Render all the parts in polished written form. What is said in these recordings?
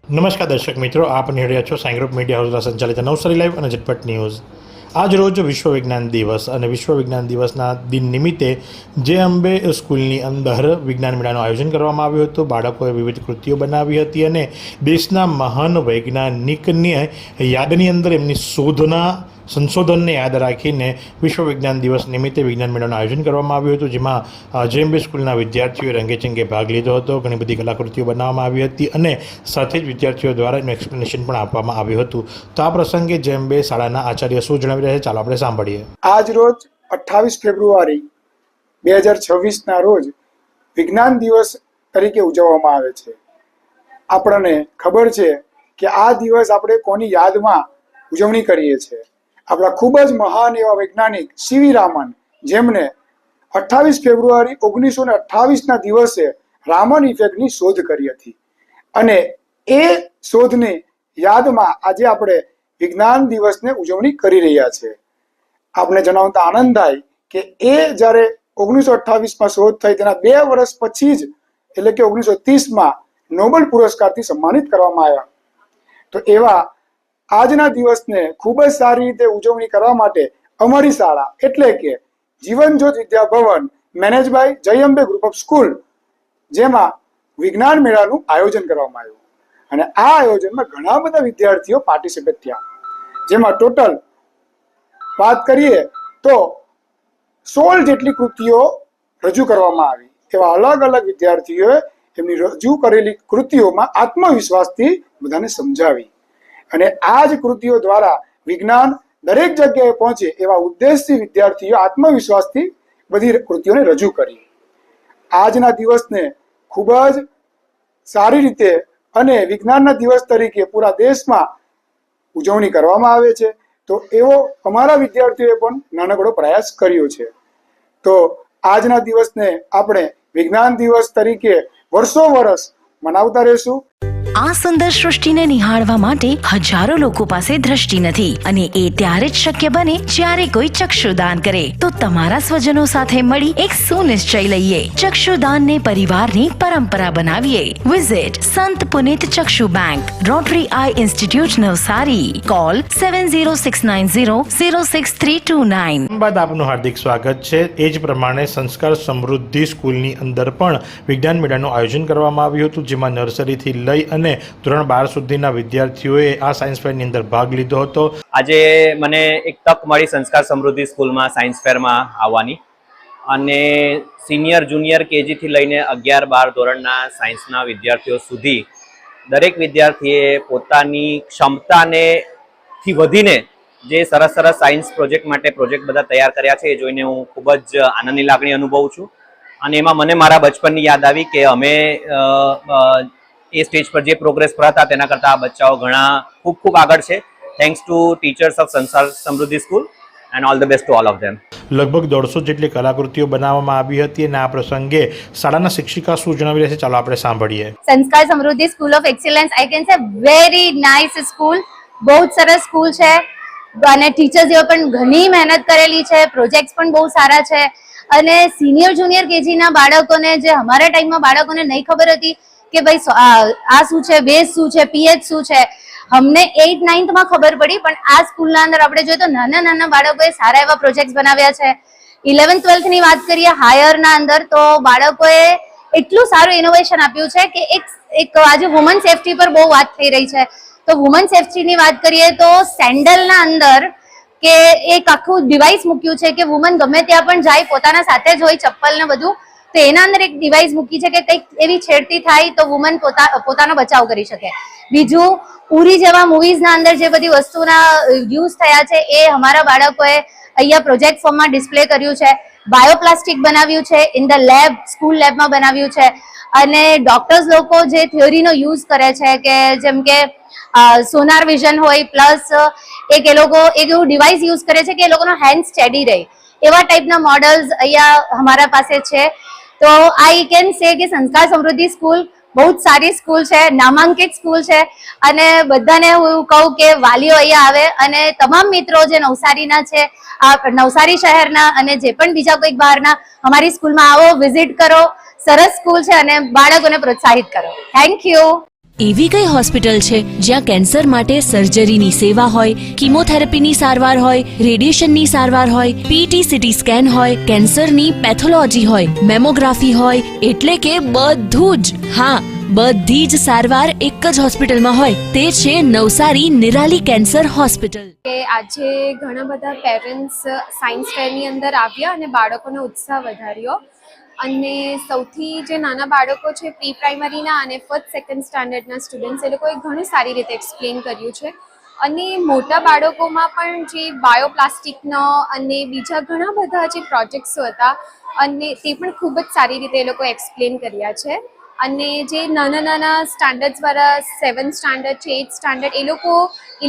નમસ્કાર દર્શક મિત્રો, આપ નિહાળી રહ્યા છો સાઈ ગ્રુપ મીડિયા હાઉસ દ્વારા સંચાલિત નવસારી લાઈવ અને ઝટપટ ન્યૂઝ। આજ રોજ વિશ્વ વિજ્ઞાન દિવસ અને વિશ્વ વિજ્ઞાન દિવસના દિન નિમિત્તે જે અંબે સ્કૂલની અંદર વિજ્ઞાન મેળાનું આયોજન કરવામાં આવ્યું હતું। બાળકોએ વિવિધ કૃતિઓ બનાવી હતી અને દેશના મહાન વૈજ્ઞાનિકની યાદની અંદર એમની શોધના સંશોધનને યાદ રાખીને વિશ્વ વિજ્ઞાન દિવસ નિમિત્તે વિજ્ઞાન મેળાનું આયોજન કરવામાં આવ્યું હતું, જેમાં જેએમબી સ્કૂલના વિદ્યાર્થીઓએ રંગેચંગે ભાગ લીધો હતો। ઘણી બધી કલાકૃતિઓ બનાવવામાં આવી હતી અને સાથે જ વિદ્યાર્થીઓ દ્વારા એનું એક્સપ્લેનેશન પણ આપવામાં આવ્યું હતું। તો આ પ્રસંગે જેએમબી શાળાના આચાર્ય શું જણાવી રહ્યા છે, ચાલો આપણે સાંભળીએ। આજ રોજ 28 ફેબ્રુઆરી 2026ના રોજ વિજ્ઞાન દિવસ તરીકે ઉજવવામાં આવે છે। આપણને ખબર છે કે આ દિવસ આપણે કોની યાદમાં ઉજવણી કરીએ છીએ? આપણા ખૂબ જ મહાન એવા વૈજ્ઞાનિક સીવી રામન, જેમણે 28 ફેબ્રુઆરી 1928ના દિવસે રામન ઇફેક્ટની શોધ કરી હતી અને એ શોધની યાદમાં આજે આપણે વિજ્ઞાન દિવસને ઉજવણી કરી રહ્યા છે। આપણે જણાવતા આનંદ થાય કે એ જ્યારે 1928માં શોધ થઈ તેના 2 વર્ષ પછી જ એટલે કે 1930માં નોબેલ પુરસ્કારથી સન્માનિત કરવામાં આવ્યા। તો એવા આજના દિવસને ખૂબ જ સારી રીતે ઉજવણી કરવા માટે અમારી શાળા એટલે કે Jeevanjyot Vidya Bhavan manage by Jayambe group of school, જેમાં વિજ્ઞાન મેળાનું આયોજન કરવામાં આવ્યું અને આ આયોજનમાં ઘણા બધા વિદ્યાર્થીઓ પાર્ટિસિપેટ થયા, જેમાં ટોટલ વાત કરીએ તો 16 જેટલી કૃતિઓ રજૂ કરવામાં આવી। એવા અલગ અલગ વિદ્યાર્થીઓએ એમની રજૂ કરેલી કૃતિઓમાં આત્મવિશ્વાસથી બધાને સમજાવી અને આ જ કૃતિઓ દ્વારા વિજ્ઞાન દરેક જગ્યાએ પહોંચે એવા ઉદ્દેશથી વિદ્યાર્થીઓ આત્મવિશ્વાસથી બધી કૃતિઓને રજૂ કરી। આજના દિવસને ખૂબ જ સારી રીતે અને વિજ્ઞાનના દિવસ તરીકે પૂરા દેશમાં ઉજવણી કરવામાં આવે છે। તો એવો અમારા વિદ્યાર્થીઓએ પણ નાનકડો પ્રયાસ કર્યો છે। તો આજના દિવસને આપણે વિજ્ઞાન દિવસ તરીકે વર્ષો વર્ષ મનાવતા રહેશું। આ સુંદર સૃષ્ટિને નિહાળવા માટે હજારો લોકો પાસે દ્રષ્ટિ નથી અને એ ત્યારે જ શક્ય બને જ્યારે કોઈ ચક્ષુદાન કરે। તો તમારા સ્વજનો સાથે મળી એક સુનિશ્ચય લઈએ, ચક્ષુદાનને પરિવારની પરંપરા બનાવીએ। Visit Sant Punit Chakshu bank, Rotary eye institute Navsari, call 7069006329। બાદ આપનું હાર્દિક સ્વાગત છે। એ જ પ્રમાણે સંસ્કાર સમૃદ્ધિ સ્કૂલની અંદર પણ વિજ્ઞાન મેળાનું આયોજન કરવામાં આવ્યું હતું, જેમાં નર્સરીથી લઈ અને ધોરણ 12 સુધીના વિદ્યાર્થીઓએ આ સાયન્સ ફેરની અંદર ભાગ લીધો હતો। આજે મને એક તક મળી સંસ્કાર સમૃદ્ધિ સ્કૂલમાં સાયન્સ ફેરમાં આવવાની અને સિનિયર જુનિયર કેજીથી લઈને 11-12 ધોરણના સાયન્સના વિદ્યાર્થીઓ સુધી દરેક વિદ્યાર્થીએ પોતાની ક્ષમતાને થી વધીને જે સરસ સરસ સાયન્સ પ્રોજેક્ટ માટે પ્રોજેક્ટ બધા તૈયાર કર્યા છે એ જોઈને હું ખૂબ જ આનંદની લાગણી અનુભવું છું અને એમાં મને મારા બચપનની યાદ આવી કે અમે એ સ્ટેજ પર જે પ્રોગ્રેસ પર હતા તેના કરતાં આ બચ્ચાઓ ઘણા ખૂબ આગળ છે। થેન્ક્સ ટુ ટીચર્સ ઓફ સંસ્કાર સમૃદ્ધિ school and all the best to all of them. લગભગ 150 જેટલી કલાકૃતિઓ બનાવવામાં આવી હતી અને આ પ્રસંગે શાળાના શિક્ષિકા શું જણાવી રહ્યા છે, ચાલો આપણે સાંભળીએ। સંસ્કાર સમૃદ્ધિ school of excellence, I can say very nice school, બહુ જ સરસ સ્કૂલ છે અને ટીચર્સએ પણ ઘણી મહેનત કરેલી છે, પ્રોજેક્ટ્સ પણ બહુ સારા છે અને સિનિયર જુનિયર કેજીના બાળકોને જે અમારા ટાઈમમાં બાળકોને નહીં ખબર હતી કે ભાઈ આ શું છે, બેઝ શું છે, પીએચ શું છે, અમને 8th 9th માં ખબર પડી, પણ આ સ્કૂલના અંદર આપણે જોઈએ તો નાના નાના બાળકોએ સારા એવા પ્રોજેક્ટ્સ બનાવ્યા છે। 11th 12th ની વાત કરીએ હાયરના અંદર તો બાળકોએ એટલું સારું ઇનોવેશન આપ્યું છે કે એક આજે વુમન સેફટી પર બહુ વાત થઈ રહી છે, તો વુમન સેફટીની વાત કરીએ તો સેન્ડલના અંદર કે એક આખું ડિવાઇસ મૂક્યું છે કે વુમન ગમે ત્યાં પણ જાય, પોતાના સાથે જ હોય ચપ્પલ ને બધું, તો એના અંદર એક ડિવાઇસ મૂકી છે કે કંઈક એવી છેડતી થાય તો વુમન પોતાનો બચાવ કરી શકે। બીજું, ઉરી જેવા મૂવીઝના અંદર જે બધી વસ્તુના યુઝ થયા છે એ અમારા બાળકોએ અહીંયા પ્રોજેક્ટ ફોર્મમાં ડિસ્પ્લે કર્યું છે। બાયોપ્લાસ્ટિક બનાવ્યું છે, ઇન ધ લેબ, સ્કૂલ લેબમાં બનાવ્યું છે અને ડોક્ટર્સ લોકો જે થિયોરીનો યુઝ કરે છે કે જેમ કે સોનાર વિઝન હોય પ્લસ એક એવું ડિવાઇસ યુઝ કરે છે કે એ લોકોનો હેન્ડ સ્ટેડી રહે, એવા ટાઈપના મોડલ્સ અહીંયા અમારા પાસે છે। તો આઈ કેન સે કે સંસ્કાર સમૃદ્ધિ સ્કૂલ બહુ જ સારી સ્કૂલ છે, નામાંકિત સ્કૂલ છે અને બધાને હું કહું કે વાલીઓ અહીંયા આવે અને તમામ મિત્રો જે નવસારીના છે, આ નવસારી શહેરના અને જે પણ બીજા કોઈક બહારના અમારી સ્કૂલમાં આવો, વિઝિટ કરો, સરસ સ્કૂલ છે અને બાળકોને પ્રોત્સાહિત કરો। Thank you. એવી કઈ હોસ્પિટલ છે જ્યાં કેન્સર માટે સર્જરીની સેવા હોય, કીમોથેરાપીની સારવાર હોય, રેડિયેશનની સારવાર હોય, પીટી સીટી સ્કેન હોય, કેન્સરની પેથોલોજી હોય, મેમોગ્રાફી હોય, એટલે કે બધું જ. હા, બધી જ સારવાર એક જ હોસ્પિટલમાં હોય. તે છે નવસારી નિરાલી કેન્સર હોસ્પિટલ. કે આજે ઘણા બધા પેરેન્ટ્સ સાયન્સ ફેરની અંદર આવ્યા અને બાળકોનો ઉત્સાહ વધાર્યો અને સૌથી જે નાના બાળકો છે પ્રી પ્રાઇમરીના અને ફર્સ્ટ સેકન્ડ સ્ટાન્ડર્ડના સ્ટુડન્ટ્સ એ લોકોએ ઘણું સારી રીતે એક્સપ્લેન કર્યું છે અને મોટા બાળકોમાં પણ જે બાયોપ્લાસ્ટિકનો અને બીજા ઘણા બધા જે પ્રોજેક્ટ્સો હતા અને તે પણ ખૂબ જ સારી રીતે એ લોકો એક્સપ્લેન કર્યા છે. અને જે નાના નાના સ્ટાન્ડર્ડ્સવાળા 7th સ્ટાન્ડર્ડ છે 8th સ્ટાન્ડર્ડ એ લોકો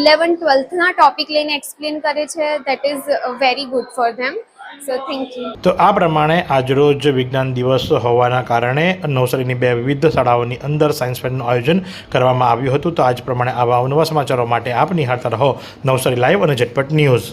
11th 12thના ટોપિક લઈને એક્સપ્લેન કરે છે. That is very good for them. So thank you. તો આ પ્રમાણે આજરોજ વિજ્ઞાન દિવસ હોવાના કારણે નવસારીની 2 વિવિધ શાળાઓની અંદર સાયન્સ ફેરનું આયોજન કરવામાં આવ્યું હતું. તો આજ પ્રમાણે આવા અવનવા સમાચારો માટે આપ નિહાળતા રહો નવસારી લાઈવ અને ઝટપટ ન્યૂઝ.